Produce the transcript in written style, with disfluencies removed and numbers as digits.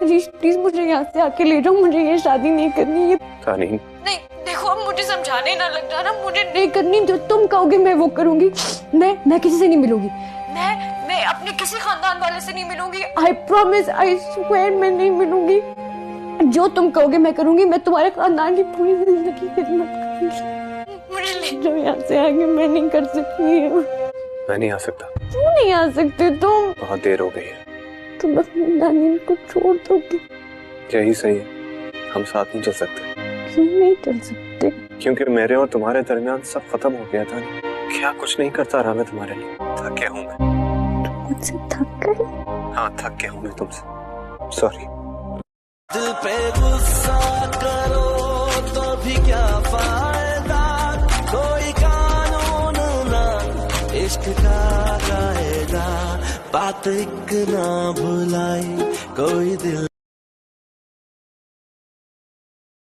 Please please मुझे यहाँ से आके ले जाओ, मुझे ये शादी नहीं करनी है। नहीं देखो अब मुझे समझाने ना लग जाना, मुझे नहीं करनी, जो तुम कहोगे मैं वो करूंगी। मैं किसी से नहीं मिलूंगी, मैं अपने किसी खानदान वाले से नहीं मिलूंगी। आई प्रॉमिस, आई स्वेयर मैं नहीं मिलूंगी। जो तुम कहोगे मैं करूंगी, मैं तुम्हारे खानदान की पूरी जिंदगी खिदमत करूंगी। मुझे ले जाओ यहाँ से आगे, मैं नहीं कर सकती। मैं नहीं आ सकता। क्यों नहीं आ सकते तुम? बहुत देर हो गई है। तुम अपनी नानी को छोड़ दोगे? यही सही है, हम साथ नहीं चल सकते। क्यों नहीं चल सकते? क्योंकि मेरे और तुम्हारे दरमियान सब खत्म हो गया था। क्या कुछ नहीं करता रहा मैं तुम्हारे लिए। थक गया हूँ मैं। मुझसे थक गए? हाँ थक गया हूँ मैं तुमसे, सॉरी। दिल पे गुस्सा करो तो भी क्या फायदा, कोई कानून ना इश्क का कायदा, बात एक ना भुलाई कोई दिल